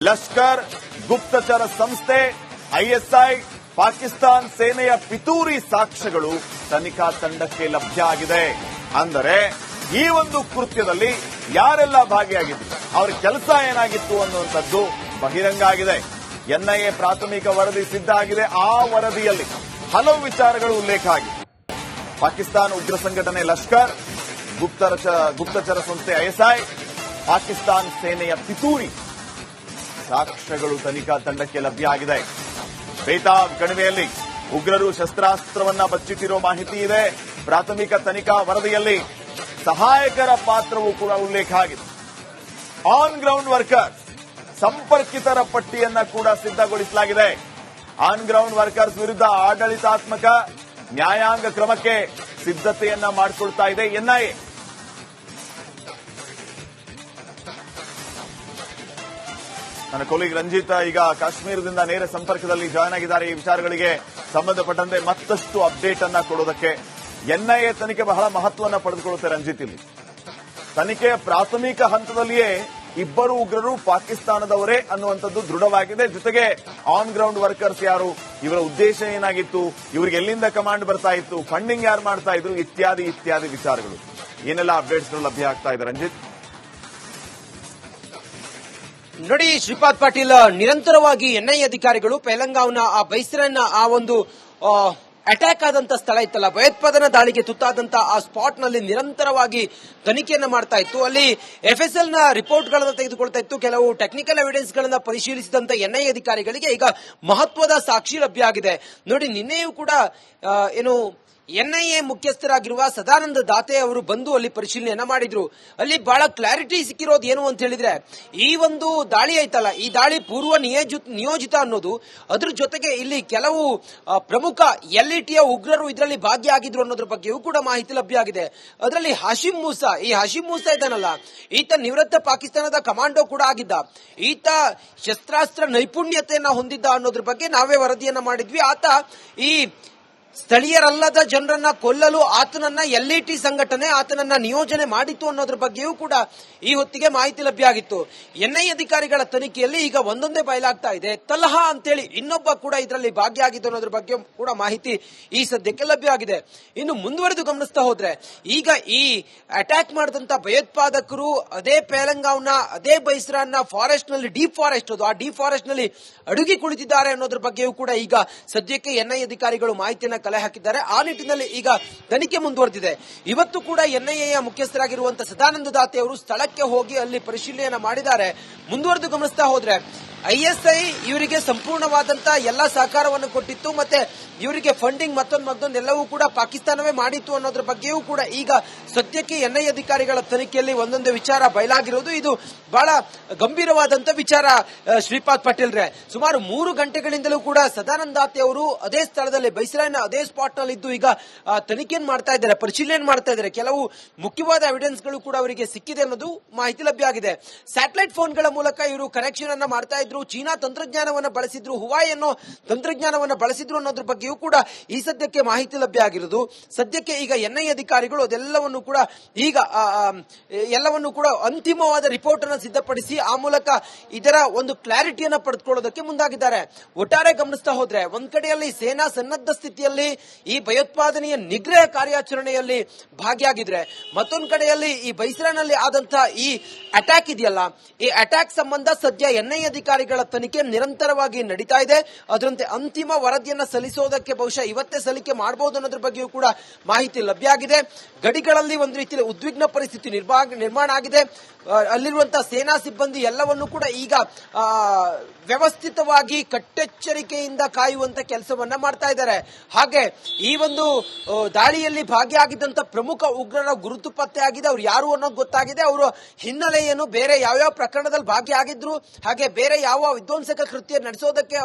ಲಷ್ಕರ್, ಗುಪ್ತಚರ ಸಂಸ್ಥೆ, ಐಎಸ್ಐ, ಪಾಕಿಸ್ತಾನ್ ಸೇನೆಯ ಪಿತೂರಿ ಸಾಕ್ಷ್ಯಗಳು ತನಿಖಾ ತಂಡಕ್ಕೆ ಲಭ್ಯ ಆಗಿದೆ. ಅಂದರೆ ಈ ಒಂದು ಕೃತ್ಯದಲ್ಲಿ ಯಾರೆಲ್ಲ ಭಾಗಿಯಾಗಿದ್ರು, ಅವರ ಕೆಲಸ ಏನಾಗಿತ್ತು ಅನ್ನುವಂಥದ್ದು ಬಹಿರಂಗ ಆಗಿದೆ. ಎನ್ಐಎ ಪ್ರಾಥಮಿಕ ವರದಿ ಸಿದ್ಧ ಆಗಿದೆ. ಆ ವರದಿಯಲ್ಲಿ ಹಲವು ವಿಚಾರಗಳು ಉಲ್ಲೇಖ ಆಗಿದೆ. ಪಾಕಿಸ್ತಾನ ಉಗ್ರ ಸಂಘಟನೆ ಲಷ್ಕರ್, ಗುಪ್ತಚರ ಸಂಸ್ಥೆ ಐಎಸ್ಐ, ಪಾಕಿಸ್ತಾನ ಸೇನೆಯ ಪಿತೂರಿ ಸಾಕ್ಷ್ಯಗಳು ತನಿಖಾ ತಂಡಕ್ಕೆ ಲಭ್ಯ ಆಗಿದೆ. ಬೇತಾಬ್ ಕಣಿವೆಯಲ್ಲಿ ಉಗ್ರರು ಶಸ್ತ್ರಾಸ್ತ್ರವನ್ನ ಬಚ್ಚಿಟ್ಟಿರೋ ಮಾಹಿತಿ ಇದೆ. ಪ್ರಾಥಮಿಕ ತನಿಖಾ ವರದಿಯಲ್ಲಿ ಸಹಾಯಕರ ಪಾತ್ರವೂ ಕೂಡ ಉಲ್ಲೇಖ ಆಗಿದೆ. ಆನ್ ಗ್ರೌಂಡ್ ವರ್ಕರ್ಸ್ ಸಂಪರ್ಕಿತರ ಪಟ್ಟಿಯನ್ನ ಕೂಡ ಸಿದ್ಧಗೊಳಿಸಲಾಗಿದೆ. ಆನ್ ಗ್ರೌಂಡ್ ವರ್ಕರ್ಸ್ ವಿರುದ್ಧ ಆಡಳಿತಾತ್ಮಕ ನ್ಯಾಯಾಂಗ ಕ್ರಮಕ್ಕೆ ಸಿದ್ಧತೆಯನ್ನ ಮಾಡಿಕೊಳ್ತಾ ಇದೆ ಎನ್ಐಎ. ನನ್ನ ಕೊಲೀಗ್ ರಂಜಿತ್ ಈಗ ಕಾಶ್ಮೀರದಿಂದ ನೇರ ಸಂಪರ್ಕದಲ್ಲಿ ಜಾಯ್ನ್ ಆಗಿದ್ದಾರೆ. ಈ ವಿಚಾರಗಳಿಗೆ ಸಂಬಂಧಪಟ್ಟಂತೆ ಮತ್ತಷ್ಟು ಅಪ್ಡೇಟ್ ಅನ್ನ ಕೊಡೋದಕ್ಕೆ ಎನ್ಐಎ ತನಿಖೆ ಬಹಳ ಮಹತ್ವವನ್ನು ಪಡೆದುಕೊಳ್ಳುತ್ತೆ. ರಂಜಿತ್, ಇಲ್ಲಿ ತನಿಖೆಯ ಪ್ರಾಥಮಿಕ ಹಂತದಲ್ಲಿಯೇ ಇಬ್ಬರು ಉಗ್ರರು ಪಾಕಿಸ್ತಾನದವರೇ ಅನ್ನುವಂಥದ್ದು ದೃಢವಾಗಿದೆ. ಜೊತೆಗೆ ಆನ್ ಗ್ರೌಂಡ್ ವರ್ಕರ್ಸ್ ಯಾರು, ಇವರ ಉದ್ದೇಶ ಏನಾಗಿತ್ತು, ಇವರಿಗೆ ಎಲ್ಲಿಂದ ಕಮಾಂಡ್ ಬರ್ತಾ ಇತ್ತು, ಫಂಡಿಂಗ್ ಯಾರು ಮಾಡ್ತಾ ಇದ್ರು, ಇತ್ಯಾದಿ ಇತ್ಯಾದಿ ವಿಚಾರಗಳು ಏನೆಲ್ಲ ಅಪ್ಡೇಟ್ಸ್ಗಳು ಲಭ್ಯ ಆಗ್ತಾ ಇದೆ ರಂಜಿತ್? ನೋಡಿ ಶ್ರೀಪಾದ್ ಪಾಟೀಲ್, ನಿರಂತರವಾಗಿ ಎನ್ಐಎ ಅಧಿಕಾರಿಗಳು ಪೆಹಲಂಗಾವ್ನ ಆ ಬೈಸ್ರನ್ನ ಆ ಒಂದು ಅಟ್ಯಾಕ್ ಆದಂತ ಸ್ಥಳ ಇತ್ತಲ್ಲ, ಭಯೋತ್ಪಾದನಾ ದಾಳಿಗೆ ತುತ್ತಾದಂತ ಆ ಸ್ಪಾಟ್ ನಲ್ಲಿ ನಿರಂತರವಾಗಿ ತನಿಖೆಯನ್ನ ಮಾಡ್ತಾ ಇತ್ತು. ಅಲ್ಲಿ ಎಫ್ಎಸ್ಎಲ್ ನ ರಿಪೋರ್ಟ್ ಗಳನ್ನ ತೆಗೆದುಕೊಳ್ತಾ ಇತ್ತು. ಕೆಲವು ಟೆಕ್ನಿಕಲ್ ಎವಿಡೆನ್ಸ್ ಗಳನ್ನ ಪರಿಶೀಲಿಸಿದಂತ ಎನ್ಐಎ ಅಧಿಕಾರಿಗಳಿಗೆ ಈಗ ಮಹತ್ವದ ಸಾಕ್ಷಿ ಲಭ್ಯ ಆಗಿದೆ. ನೋಡಿ, ನಿನ್ನೆಯೂ ಕೂಡ ಎನ್ಐಎ ಮುಖ್ಯಸ್ಥರಾಗಿರುವ ಸದಾನಂದ ದಾತೆ ಅವರು ಬಂದು ಅಲ್ಲಿ ಪರಿಶೀಲನೆಯನ್ನ ಮಾಡಿದ್ರು. ಅಲ್ಲಿ ಬಹಳ ಕ್ಲಾರಿಟಿ ಸಿಕ್ಕಿರೋದು ಏನು ಅಂತ ಹೇಳಿದ್ರೆ, ಈ ಒಂದು ದಾಳಿ ಐತಲ್ಲ, ಈ ದಾಳಿ ಪೂರ್ವ ನಿಯೋಜಿತ ಅನ್ನೋದು, ಅದ್ರ ಜೊತೆಗೆ ಇಲ್ಲಿ ಕೆಲವು ಪ್ರಮುಖ ಎಲ್ಇಟಿಯ ಉಗ್ರರು ಇದರಲ್ಲಿ ಭಾಗಿಯಾಗಿದ್ರು ಅನ್ನೋದ್ರ ಬಗ್ಗೆಯೂ ಕೂಡ ಮಾಹಿತಿ ಲಭ್ಯ ಆಗಿದೆ. ಅದರಲ್ಲಿ ಹಾಶಿಮ್ ಮೂಸಾ ಇದ್ದಾನಲ್ಲ, ಈತ ನಿವೃತ್ತ ಪಾಕಿಸ್ತಾನದ ಕಮಾಂಡೋ ಕೂಡ ಆಗಿದ್ದ. ಈತ ಶಸ್ತ್ರಾಸ್ತ್ರ ನೈಪುಣ್ಯತೆಯನ್ನ ಹೊಂದಿದ್ದ ಅನ್ನೋದ್ರ ಬಗ್ಗೆ ನಾವೇ ವರದಿಯನ್ನ ಮಾಡಿದ್ವಿ. ಆತ ಈ ಸ್ಥಳೀಯರಲ್ಲದ ಜನರನ್ನ ಕೊಲ್ಲಲು ಆತನನ್ನ ಎಲ್ಇಟಿ ಸಂಘಟನೆ ಆತನನ್ನ ನಿಯೋಜನೆ ಮಾಡಿತ್ತು ಅನ್ನೋದ್ರ ಬಗ್ಗೆಯೂ ಕೂಡ ಈ ಹೊತ್ತಿಗೆ ಮಾಹಿತಿ ಲಭ್ಯ ಆಗಿತ್ತು. ಎನ್ಐಎ ಅಧಿಕಾರಿಗಳ ತನಿಖೆಯಲ್ಲಿ ಈಗ ಒಂದೊಂದೇ ಬಯಲಾಗ್ತಾ ಇದೆ. ತಲಹಾ ಅಂತೇಳಿ ಇನ್ನೊಬ್ಬ ಕೂಡ ಇದರಲ್ಲಿ ಭಾಗಿಯಾಗಿತ್ತು ಅನ್ನೋದ್ರ ಬಗ್ಗೆ ಕೂಡ ಮಾಹಿತಿ ಈ ಸದ್ಯಕ್ಕೆ ಲಭ್ಯ ಆಗಿದೆ. ಇನ್ನು ಮುಂದುವರೆದು ಗಮನಿಸ್ತಾ ಹೋದ್ರೆ, ಈಗ ಈ ಅಟ್ಯಾಕ್ ಮಾಡಿದಂತ ಭಯೋತ್ಪಾದಕರು ಅದೇ ಪೆಹಲಂಗಾವ್ನ ಅದೇ ಬೈಸ್ರಾನ್ನ ಫಾರೆಸ್ಟ್ ನಲ್ಲಿ, ಡೀಪ್ ಫಾರೆಸ್ಟ್ ಅದು, ಆ ಡೀಪ್ ಫಾರೆಸ್ಟ್ ನಲ್ಲಿ ಅಡುಗಿ ಕುಳಿತಿದ್ದಾರೆ ಅನ್ನೋದ್ರ ಬಗ್ಗೆಯೂ ಕೂಡ ಈಗ ಸದ್ಯಕ್ಕೆ ಎನ್ಐಎ ಅಧಿಕಾರಿಗಳು ಮಾಹಿತಿಯನ್ನ ಕಲೆ ಹಾಕಿದ್ದಾರೆ. ಆ ನಿಟ್ಟಿನಲ್ಲಿ ಈಗ ತನಿಖೆ ಮುಂದುವರೆದಿದೆ. ಇವತ್ತು ಕೂಡ ಎನ್ಐಎಯ ಮುಖ್ಯಸ್ಥರಾಗಿರುವಂತಹ ಸದಾನಂದ ದಾತೆ ಅವರು ಸ್ಥಳಕ್ಕೆ ಹೋಗಿ ಅಲ್ಲಿ ಪರಿಶೀಲನೆಯನ್ನ ಮಾಡಿದ್ದಾರೆ. ಮುಂದುವರೆದು ಗಮನಿಸ್ತಾ ಹೋದ್ರೆ, ಐಎಸ್ಐ ಇವರಿಗೆ ಸಂಪೂರ್ಣವಾದಂತಹ ಎಲ್ಲಾ ಸಹಕಾರವನ್ನು ಕೊಟ್ಟಿತ್ತು, ಮತ್ತೆ ಇವರಿಗೆ ಫಂಡಿಂಗ್ ಮತ್ತೊಂದೆಲ್ಲವೂ ಕೂಡ ಪಾಕಿಸ್ತಾನವೇ ಮಾಡಿತ್ತು ಅನ್ನೋದ್ರ ಬಗ್ಗೆಯೂ ಕೂಡ ಈಗ ಸದ್ಯಕ್ಕೆ ಎನ್ಐಎ ಅಧಿಕಾರಿಗಳ ತನಿಖೆಯಲ್ಲಿ ಒಂದೊಂದೇ ವಿಚಾರ ಬಯಲಾಗಿರೋದು. ಇದು ಬಹಳ ಗಂಭೀರವಾದಂತ ವಿಚಾರ ಶ್ರೀಪಾದ್ ಪಾಟೀಲ್ ರೇ. ಸುಮಾರು 3 ಗಂಟೆಗಳಿಂದಲೂ ಕೂಡ ಸದಾನಂದ ದಾತೆ ಅವರು ಅದೇ ಸ್ಥಳದಲ್ಲಿ ಬೈಸ್ರಾಯ್ನ ಅದೇ ಸ್ಪಾಟ್ ನಲ್ಲಿ ಇದ್ದು ಈಗ ತನಿಖೆಯನ್ನು ಮಾಡ್ತಾ ಇದ್ದಾರೆ, ಪರಿಶೀಲನೆ ಮಾಡ್ತಾ ಇದ್ದಾರೆ. ಕೆಲವು ಮುಖ್ಯವಾದ ಎವಿಡೆನ್ಸ್ ಗಳು ಕೂಡ ಅವರಿಗೆ ಸಿಕ್ಕಿದೆ ಅನ್ನೋದು ಮಾಹಿತಿ ಲಭ್ಯ ಆಗಿದೆ. ಸ್ಯಾಟಲೈಟ್ ಫೋನ್ಗಳ ಮೂಲಕ ಇವರು ಕನೆಕ್ಷನ್ ಅನ್ನ ಮಾಡ್ತಾ ಇದ್ರು, ಚೀನಾ ತಂತ್ರಜ್ಞಾನವನ್ನು ಬಳಸಿದ್ರು, ಹುವಾಯಿ ಅನ್ನೋ ತಂತ್ರಜ್ಞಾನವನ್ನು ಬಳಸಿದ್ರು ಅನ್ನೋದ್ರ ಬಗ್ಗೆಯೂ ಕೂಡ ಈ ಸದ್ಯಕ್ಕೆ ಮಾಹಿತಿ ಲಭ್ಯ ಆಗಿರೋದು. ಸದ್ಯಕ್ಕೆ ಈಗ ಎನ್ಐಎ ಅಧಿಕಾರಿಗಳು ಅದೆಲ್ಲವನ್ನು ಕೂಡ ಈಗ ಎಲ್ಲವನ್ನು ಕೂಡ ಅಂತಿಮವಾದ ರಿಪೋರ್ಟ್ ಅನ್ನು ಸಿದ್ಧಪಡಿಸಿ ಆ ಮೂಲಕ ಇದರ ಒಂದು ಕ್ಲಾರಿಟಿಯನ್ನು ಪಡೆದುಕೊಳ್ಳೋದಕ್ಕೆ ಮುಂದಾಗಿದ್ದಾರೆ. ಒಟ್ಟಾರೆ ಗಮನಿಸ್ತಾ ಹೋದ್ರೆ, ಒಂದ್ ಕಡೆಯಲ್ಲಿ ಸೇನಾ ಸನ್ನದ್ಧ ಸ್ಥಿತಿಯಲ್ಲಿ ಈ ಭಯೋತ್ಪಾದನೆಯ ನಿಗ್ರಹ ಕಾರ್ಯಾಚರಣೆಯಲ್ಲಿ ಭಾಗಿಯಾಗಿದ್ರೆ, ಮತ್ತೊಂದು ಕಡೆಯಲ್ಲಿ ಈ ಬೈಸ್ರಾನಲ್ಲಿ ಆದಂತಹ ಈ ಅಟ್ಯಾಕ್ ಇದೆಯಲ್ಲ, ಈ ಅಟ್ಯಾಕ್ ಸಂಬಂಧ ಸದ್ಯ ಎನ್ಐಎ ಅಧಿಕಾರಿಗಳ ತನಿಖೆ ನಿರಂತರವಾಗಿ ನಡೀತಾ ಇದೆ. ಅದರಂತೆ ಅಂತಿಮ ವರದಿಯನ್ನ ಸಲ್ಲಿಸೋದಕ್ಕೆ ಬಹುಶಃ ಇವತ್ತೇ ಸಲ್ಲಿಕೆ ಮಾಡಬಹುದು ಅನ್ನೋದ್ರ ಬಗ್ಗೆಯೂ ಕೂಡ ಮಾಹಿತಿ ಲಭ್ಯ ಆಗಿದೆ. ಗಡಿಗಳಲ್ಲಿ ಒಂದು ರೀತಿಯಲ್ಲಿ ಉದ್ವಿಗ್ನ ಪರಿಸ್ಥಿತಿ ನಿರ್ಮಾಣ ಆಗಿದೆ. ಅಲ್ಲಿರುವಂತಹ ಸೇನಾ ಸಿಬ್ಬಂದಿ ಎಲ್ಲವನ್ನೂ ಕೂಡ ಈಗ ವ್ಯವಸ್ಥಿತವಾಗಿ ಕಟ್ಟೆಚ್ಚರಿಕೆಯಿಂದ ಕಾಯುವಂತ ಕೆಲಸವನ್ನ ಮಾಡ್ತಾ ಇದ್ದಾರೆ. ಹಾಗೆ ಈ ಒಂದು ದಾಳಿಯಲ್ಲಿ ಭಾಗಿಯಾಗಿದ್ದಂತ ಪ್ರಮುಖ ಉಗ್ರರ ಗುರುತು ಪತ್ತೆ ಆಗಿದೆ. ಅವ್ರು ಯಾರು ಅನ್ನೋದು ಗೊತ್ತಾಗಿದೆ. ಅವರ ಹಿನ್ನೆಲೆ ಏನು, ಬೇರೆ ಯಾವ್ಯಾವ ಪ್ರಕರಣದಲ್ಲಿ ಭಾಗಿಯಾಗಿದ್ರು, ಹಾಗೆ ಬೇರೆ ಯಾವ ವಿಧ್ವಂಸಕ ಕೃತ್ಯ ನಡೆಸೋದಕ್ಕೆ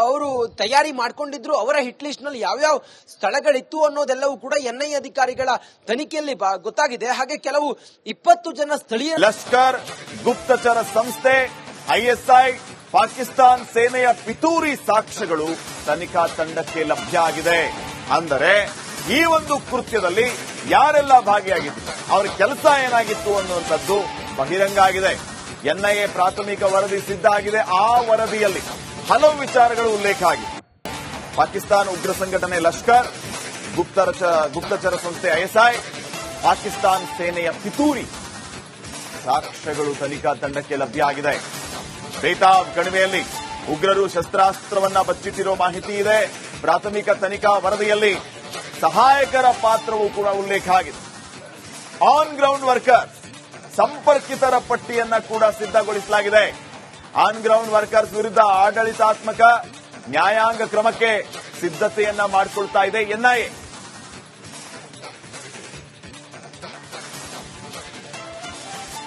ಅವರು ತಯಾರಿ ಮಾಡ್ಕೊಂಡಿದ್ರು, ಅವರ ಹಿಟ್ ಲಿಸ್ಟ್ ನಲ್ಲಿ ಯಾವ್ಯಾವ ಸ್ಥಳಗಳಿತ್ತು ಅನ್ನೋದೆಲ್ಲವೂ ಕೂಡ ಎನ್ಐಎ ಅಧಿಕಾರಿಗಳ ತನಿಖೆಯಲ್ಲಿ ಗೊತ್ತಾಗಿದೆ. ಹಾಗೆ ಕೆಲವು 20 ಜನ ಸ್ಥಳೀಯ ಲಷ್ಕರ್, ಗುಪ್ತಚರ ಸಂಸ್ಥೆ, ಐಎಸ್ಐ, ಪಾಕಿಸ್ತಾನ್ ಸೇನೆಯ ಪಿತೂರಿ ಸಾಕ್ಷ್ಯಗಳು ತನಿಖಾ ತಂಡಕ್ಕೆ ಲಭ್ಯ ಆಗಿದೆ. ಅಂದರೆ ಈ ಒಂದು ಕೃತ್ಯದಲ್ಲಿ ಯಾರೆಲ್ಲ ಭಾಗಿಯಾಗಿದ್ರು, ಅವರ ಕೆಲಸ ಏನಾಗಿತ್ತು ಅನ್ನುವಂಥದ್ದು ಬಹಿರಂಗ ಆಗಿದೆ. ಎನ್ಐಎ ಪ್ರಾಥಮಿಕ ವರದಿ ಸಿದ್ಧ ಆಗಿದೆ. ಆ ವರದಿಯಲ್ಲಿ ಹಲವು ವಿಚಾರಗಳು ಉಲ್ಲೇಖ ಆಗಿದೆ. ಪಾಕಿಸ್ತಾನ ಉಗ್ರ ಸಂಘಟನೆ ಲಷ್ಕರ್, ಗುಪ್ತಚರ ಸಂಸ್ಥೆ ಐಎಸ್ಐ, ಪಾಕಿಸ್ತಾನ ಸೇನೆಯ ಪಿತೂರಿ ಸಾಕ್ಷ್ಯಗಳು ತನಿಖಾ ತಂಡಕ್ಕೆ ಲಭ್ಯ ಆಗಿದೆ. ಬೇತಾಬ್ ಕಣಿವೆಯಲ್ಲಿ ಉಗ್ರರು ಶಸ್ತ್ರಾಸ್ತ್ರವನ್ನ ಬಚ್ಚಿಟ್ಟಿರೋ ಮಾಹಿತಿ ಇದೆ. ಪ್ರಾಥಮಿಕ ತನಿಖಾ ವರದಿಯಲ್ಲಿ ಸಹಾಯಕರ ಪಾತ್ರವೂ ಕೂಡ ಉಲ್ಲೇಖ ಆಗಿದೆ. ಆನ್ ಗ್ರೌಂಡ್ ವರ್ಕರ್ ಸಂಪರ್ಕಿತರ ಪಟ್ಟಿಯನ್ನ ಕೂಡ ಸಿದ್ಧಗೊಳಿಸಲಾಗಿದೆ. ಆನ್ ಗ್ರೌಂಡ್ ವರ್ಕರ್ಸ್ ವಿರುದ್ಧ ಆಡಳಿತಾತ್ಮಕ ನ್ಯಾಯಾಂಗ ಕ್ರಮಕ್ಕೆ ಸಿದ್ಧತೆಯನ್ನ ಮಾಡಿಕೊಳ್ತಾ ಇದೆ ಎನ್ಐಎ.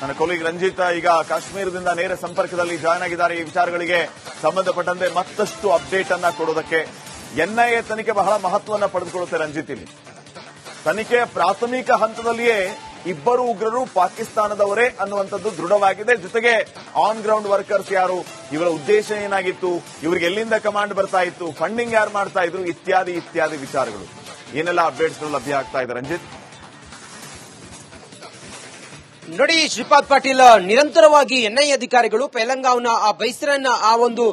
ನನ್ನ ಕೊಲೀಗ್ ರಂಜಿತ್ ಈಗ ಕಾಶ್ಮೀರದಿಂದ ನೇರ ಸಂಪರ್ಕದಲ್ಲಿ ಜಾಯ್ನ್ ಆಗಿದ್ದಾರೆ. ಈ ವಿಚಾರಗಳಿಗೆ ಸಂಬಂಧಪಟ್ಟಂತೆ ಮತ್ತಷ್ಟು ಅಪ್ಡೇಟ್ ಅನ್ನ ಕೊಡೋದಕ್ಕೆ ಎನ್ಐಎ ತನಿಖೆ ಬಹಳ ಮಹತ್ವವನ್ನು ಪಡೆದುಕೊಳ್ಳುತ್ತೆ. ರಂಜಿತ್, ಇಲ್ಲಿ ತನಿಖೆಯ ಪ್ರಾಥಮಿಕ ಹಂತದಲ್ಲಿಯೇ ಇಬ್ಬರು ಉಗ್ರರು ಪಾಕಿಸ್ತಾನದವರೇ ಅನ್ನುವಂಥದ್ದು ದೃಢವಾಗಿದೆ. ಜೊತೆಗೆ ಆನ್ ಗ್ರೌಂಡ್ ವರ್ಕರ್ಸ್ ಯಾರು, ಇವರ ಉದ್ದೇಶ ಏನಾಗಿತ್ತು, ಇವರಿಗೆ ಎಲ್ಲಿಂದ ಕಮಾಂಡ್ ಬರ್ತಾ ಇತ್ತು, ಫಂಡಿಂಗ್ ಯಾರು ಮಾಡ್ತಾ ಇದ್ರು, ಇತ್ಯಾದಿ ಇತ್ಯಾದಿ ವಿಚಾರಗಳು ಏನೆಲ್ಲ ಅಪ್ಡೇಟ್ಸ್ಗಳು ಲಭ್ಯ ಆಗ್ತಾ ಇದೆ ರಂಜಿತ್? ನೋಡಿ ಶ್ರೀಪಾದ್ ಪಾಟೀಲ್, ನಿರಂತರವಾಗಿ ಎನ್ಐಎ ಅಧಿಕಾರಿಗಳು ಪೆಹಲಂಗಾವ್ನ ಆ ಬೈಸರನ್ನ ಆ ಒಂದು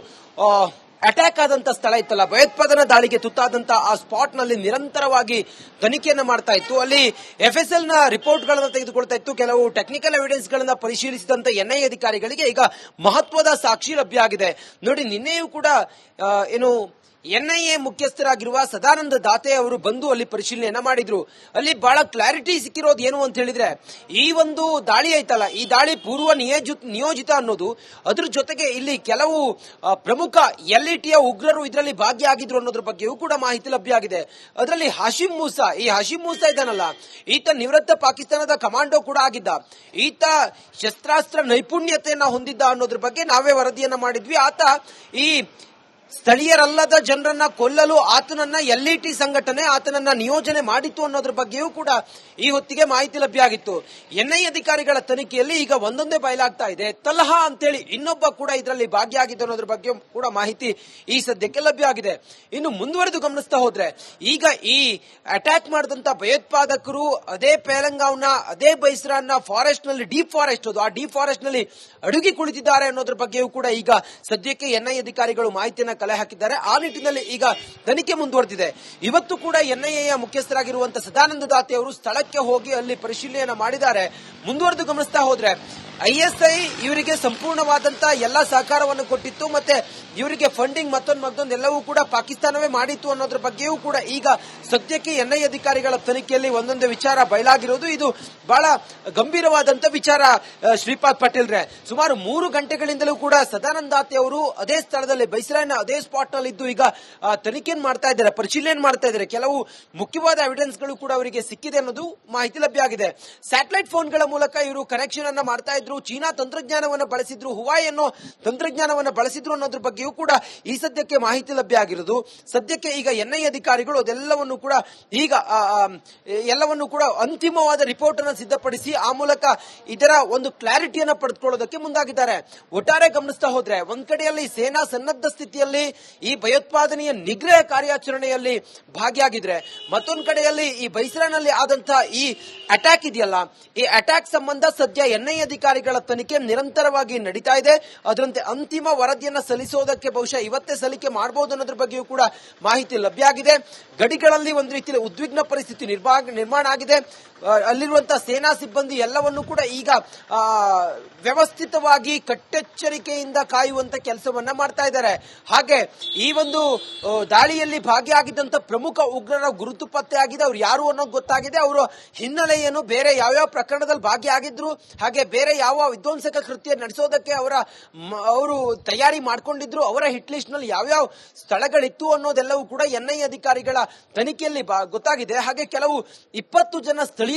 ಅಟ್ಯಾಕ್ ಆದಂತ ಸ್ಥಳ ಇತ್ತಲ್ಲ, ಭಯೋತ್ಪಾದನಾ ದಾಳಿಗೆ ತುತ್ತಾದಂತ ಆ ಸ್ಪಾಟ್ ನಲ್ಲಿ ನಿರಂತರವಾಗಿ ತನಿಖೆಯನ್ನ ಮಾಡ್ತಾ ಇತ್ತು. ಅಲ್ಲಿ ಎಫ್ಎಸ್ಎಲ್ ನ ರಿಪೋರ್ಟ್ ಗಳನ್ನ ತೆಗೆದುಕೊಳ್ತಾ ಇತ್ತು. ಕೆಲವು ಟೆಕ್ನಿಕಲ್ ಎವಿಡೆನ್ಸ್ ಗಳನ್ನ ಪರಿಶೀಲಿಸಿದಂತ ಎನ್ಐಎ ಅಧಿಕಾರಿಗಳಿಗೆ ಈಗ ಮಹತ್ವದ ಸಾಕ್ಷಿ ಲಭ್ಯ ಆಗಿದೆ. ನೋಡಿ, ನಿನ್ನೆಯೂ ಕೂಡ ಏನು ಎನ್ಐಎ ಮುಖ್ಯಸ್ಥರಾಗಿರುವ ಸದಾನಂದ ದಾತೆ ಅವರು ಬಂದು ಅಲ್ಲಿ ಪರಿಶೀಲನೆಯನ್ನ ಮಾಡಿದ್ರು. ಅಲ್ಲಿ ಬಹಳ ಕ್ಲಾರಿಟಿ ಸಿಕ್ಕಿರೋದು ಏನು ಅಂತ ಹೇಳಿದ್ರೆ, ಈ ಒಂದು ದಾಳಿ ಐತಲ್ಲ, ಈ ದಾಳಿ ಪೂರ್ವ ನಿಯೋಜಿತ ಅನ್ನೋದು, ಅದ್ರ ಜೊತೆಗೆ ಇಲ್ಲಿ ಕೆಲವು ಪ್ರಮುಖ ಎಲ್ಇಟಿಯ ಉಗ್ರರು ಇದರಲ್ಲಿ ಭಾಗಿಯಾಗಿದ್ರು ಅನ್ನೋದ್ರ ಬಗ್ಗೆಯೂ ಕೂಡ ಮಾಹಿತಿ ಲಭ್ಯ ಆಗಿದೆ. ಅದರಲ್ಲಿ ಹಾಶಿಂ ಮೂಸಾ, ಈ ಹಾಶಿಂ ಮೂಸಾ ಇದಾನಲ್ಲ, ಈತ ನಿವೃತ್ತ ಪಾಕಿಸ್ತಾನದ ಕಮಾಂಡೋ ಕೂಡ ಆಗಿದ್ದ. ಈತ ಶಸ್ತ್ರಾಸ್ತ್ರ ನೈಪುಣ್ಯತೆಯನ್ನ ಹೊಂದಿದ್ದ ಅನ್ನೋದ್ರ ಬಗ್ಗೆ ನಾವೇ ವರದಿಯನ್ನ ಮಾಡಿದ್ವಿ. ಆತ ಈ ಸ್ಥಳೀಯರಲ್ಲದ ಜನರನ್ನ ಕೊಲ್ಲಲು ಆತನನ್ನ ಎಲ್ಇಟಿ ಸಂಘಟನೆ ಆತನನ್ನ ನಿಯೋಜನೆ ಮಾಡಿತ್ತು ಅನ್ನೋದ್ರ ಬಗ್ಗೆಯೂ ಕೂಡ ಈ ಹೊತ್ತಿಗೆ ಮಾಹಿತಿ ಲಭ್ಯ ಆಗಿತ್ತು. ಎನ್ಐಎ ಅಧಿಕಾರಿಗಳ ತನಿಖೆಯಲ್ಲಿ ಈಗ ಒಂದೊಂದೇ ಬಯಲಾಗ್ತಾ ಇದೆ. ತಲಹಾ ಅಂತೇಳಿ ಇನ್ನೊಬ್ಬ ಕೂಡ ಇದರಲ್ಲಿ ಭಾಗಿಯಾಗಿದ್ದು ಅನ್ನೋದ್ರ ಬಗ್ಗೆ ಕೂಡ ಮಾಹಿತಿ ಈ ಸದ್ಯಕ್ಕೆ ಲಭ್ಯ ಆಗಿದೆ. ಇನ್ನು ಮುಂದುವರೆದು ಗಮನಿಸ್ತಾ ಹೋದ್ರೆ, ಈಗ ಈ ಅಟ್ಯಾಕ್ ಮಾಡಿದಂತ ಭಯೋತ್ಪಾದಕರು ಅದೇ ಪೆಹಲಂಗಾವ್ನ ಅದೇ ಬೈಸ್ರಾನ್ನ ಫಾರೆಸ್ಟ್ ನಲ್ಲಿ, ಡೀಪ್ ಫಾರೆಸ್ಟ್ ಅದು, ಆ ಡೀಪ್ ಫಾರೆಸ್ಟ್ ನಲ್ಲಿ ಅಡುಗಿ ಕುಳಿತಿದ್ದಾರೆ ಅನ್ನೋದ್ರ ಬಗ್ಗೆಯೂ ಕೂಡ ಈಗ ಸದ್ಯಕ್ಕೆ ಎನ್ಐಎ ಅಧಿಕಾರಿಗಳು ಮಾಹಿತಿಯನ್ನ ಕಲೆ ಹಾಕಿದ್ದಾರೆ. ಆ ನಿಟ್ಟಿನಲ್ಲಿ ಈಗ ತನಿಖೆ ಮುಂದುವರೆದಿದೆ. ಇವತ್ತು ಕೂಡ ಎನ್ಐಎಯ ಮುಖ್ಯಸ್ಥರಾಗಿರುವಂತಹ ಸದಾನಂದ ದಾತೆ ಅವರು ಸ್ಥಳಕ್ಕೆ ಹೋಗಿ ಅಲ್ಲಿ ಪರಿಶೀಲನೆಯನ್ನ ಮಾಡಿದ್ದಾರೆ. ಮುಂದುವರೆದು ಗಮನಿಸ್ತಾ ಹೋದ್ರೆ, ಐಎಸ್ಐ ಇವರಿಗೆ ಸಂಪೂರ್ಣವಾದಂತಹ ಎಲ್ಲಾ ಸಹಕಾರವನ್ನು ಕೊಟ್ಟಿತ್ತು, ಮತ್ತೆ ಇವರಿಗೆ ಫಂಡಿಂಗ್ ಮತ್ತೊಂದು ಎಲ್ಲವೂ ಕೂಡ ಪಾಕಿಸ್ತಾನವೇ ಮಾಡಿತ್ತು ಅನ್ನೋದ್ರ ಬಗ್ಗೆಯೂ ಕೂಡ ಈಗ ಸದ್ಯಕ್ಕೆ ಎನ್ಐಎ ಅಧಿಕಾರಿಗಳ ತನಿಖೆಯಲ್ಲಿ ಒಂದೊಂದೇ ವಿಚಾರ ಬಯಲಾಗಿರೋದು. ಇದು ಬಹಳ ಗಂಭೀರವಾದಂತ ವಿಚಾರ ಶ್ರೀಪಾದ್ ಪಾಟೀಲ್ ರೇ. ಸುಮಾರು 3 ಗಂಟೆಗಳಿಂದಲೂ ಕೂಡ ಸದಾನಂದ ದಾತೆ ಅವರು ಅದೇ ಸ್ಥಳದಲ್ಲಿ ಬೈಸರಾಯ್ನ ಅದೇ ಸ್ಪಾಟ್ ನಲ್ಲಿ ಇದ್ದು ಈಗ ತನಿಖೆಯನ್ನು ಮಾಡ್ತಾ ಇದ್ದಾರೆ, ಪರಿಶೀಲನೆ ಮಾಡ್ತಾ ಇದ್ದಾರೆ. ಕೆಲವು ಮುಖ್ಯವಾದ ಎವಿಡೆನ್ಸ್ ಗಳು ಕೂಡ ಅವರಿಗೆ ಸಿಕ್ಕಿದೆ ಅನ್ನೋದು ಮಾಹಿತಿ ಲಭ್ಯ ಆಗಿದೆ. ಸ್ಯಾಟಲೈಟ್ ಫೋನ್ಗಳ ಮೂಲಕ ಇವರು ಕನೆಕ್ಷನ್ ಅನ್ನ ಮಾಡ್ತಾ ಇದ್ರು, ಚೀನಾ ತಂತ್ರಜ್ಞಾನವನ್ನು ಬಳಸಿದ್ರು, ಹುವಾಯಿ ಅನ್ನೋ ತಂತ್ರಜ್ಞಾನವನ್ನು ಬಳಸಿದ್ರು ಅನ್ನೋದ್ರ ಬಗ್ಗೆಯೂ ಕೂಡ ಈ ಸದ್ಯಕ್ಕೆ ಮಾಹಿತಿ ಲಭ್ಯ ಆಗಿರೋದು. ಸದ್ಯಕ್ಕೆ ಈಗ ಎನ್ಐಎ ಅಧಿಕಾರಿಗಳು ಅದೆಲ್ಲವನ್ನು ಕೂಡ ಈಗ ಎಲ್ಲವನ್ನು ಕೂಡ ಅಂತಿಮವಾದ ರಿಪೋರ್ಟ್ ಅನ್ನು ಸಿದ್ಧಪಡಿಸಿ ಆ ಮೂಲಕ ಇದರ ಒಂದು ಕ್ಲಾರಿಟಿಯನ್ನು ಪಡೆದುಕೊಳ್ಳೋದಕ್ಕೆ ಮುಂದಾಗಿದ್ದಾರೆ. ಒಟ್ಟಾರೆ ಗಮನಿಸ್ತಾ ಹೋದ್ರೆ, ಒಂದ್ ಕಡೆಯಲ್ಲಿ ಸೇನಾ ಸನ್ನದ್ಧ ಸ್ಥಿತಿಯಲ್ಲಿ ಈ ಭಯೋತ್ಪಾದನೆಯ ನಿಗ್ರಹ ಕಾರ್ಯಾಚರಣೆಯಲ್ಲಿ ಭಾಗಿಯಾಗಿದ್ರೆ, ಮತ್ತೊಂದು ಕಡೆಯಲ್ಲಿ ಈ ಬೈಸರಾನಲ್ಲಿ ಆದಂತಹ ಈ ಅಟ್ಯಾಕ್ ಇದೆಯಲ್ಲ, ಈ ಅಟ್ಯಾಕ್ ಸಂಬಂಧ ಸದ್ಯ ಎನ್ಐಎ ಅಧಿಕಾರಿಗಳ ತನಿಖೆ ನಿರಂತರವಾಗಿ ನಡೀತಾ ಇದೆ. ಅದರಂತೆ ಅಂತಿಮ ವರದಿಯನ್ನು ಸಲ್ಲಿಸೋದಕ್ಕೆ ಬಹುಶಃ ಇವತ್ತೇ ಸಲ್ಲಿಕೆ ಮಾಡಬಹುದು ಅನ್ನೋದ್ರ ಬಗ್ಗೆಯೂ ಕೂಡ ಮಾಹಿತಿ ಲಭ್ಯ ಆಗಿದೆ. ಗಡಿಗಳಲ್ಲಿ ಒಂದು ರೀತಿಯಲ್ಲಿ ಉದ್ವಿಗ್ನ ಪರಿಸ್ಥಿತಿ ನಿರ್ಮಾಣ ಆಗಿದೆ. ಅಲ್ಲಿರುವಂತಹ ಸೇನಾ ಸಿಬ್ಬಂದಿ ಎಲ್ಲವನ್ನೂ ಕೂಡ ಈಗ ವ್ಯವಸ್ಥಿತವಾಗಿ ಕಟ್ಟೆಚ್ಚರಿಕೆಯಿಂದ ಕಾಯುವಂತ ಕೆಲಸವನ್ನ ಮಾಡ್ತಾ ಇದ್ದಾರೆ. ಹಾಗೆ ಈ ಒಂದು ದಾಳಿಯಲ್ಲಿ ಭಾಗಿಯಾಗಿದ್ದಂತ ಪ್ರಮುಖ ಉಗ್ರರ ಗುರುತು ಪತ್ತೆ ಆಗಿದೆ. ಅವ್ರು ಯಾರು ಅನ್ನೋದು ಗೊತ್ತಾಗಿದೆ. ಅವರ ಹಿನ್ನೆಲೆ ಏನು, ಬೇರೆ ಯಾವ್ಯಾವ ಪ್ರಕರಣದಲ್ಲಿ ಭಾಗಿಯಾಗಿದ್ರು, ಹಾಗೆ ಬೇರೆ ಯಾವ ವಿಧ್ವಂಸಕ ಕೃತ್ಯ ನಡೆಸೋದಕ್ಕೆ ಅವರು ತಯಾರಿ ಮಾಡ್ಕೊಂಡಿದ್ರು, ಅವರ ಹಿಟ್ ಲಿಸ್ಟ್ ನಲ್ಲಿ ಯಾವ್ಯಾವ ಸ್ಥಳಗಳಿತ್ತು ಅನ್ನೋದೆಲ್ಲವೂ ಕೂಡ ಎನ್ಐಎ ಅಧಿಕಾರಿಗಳ ತನಿಖೆಯಲ್ಲಿ ಗೊತ್ತಾಗಿದೆ. ಹಾಗೆ ಕೆಲವು 20 ಜನ ಸ್ಥಳೀಯ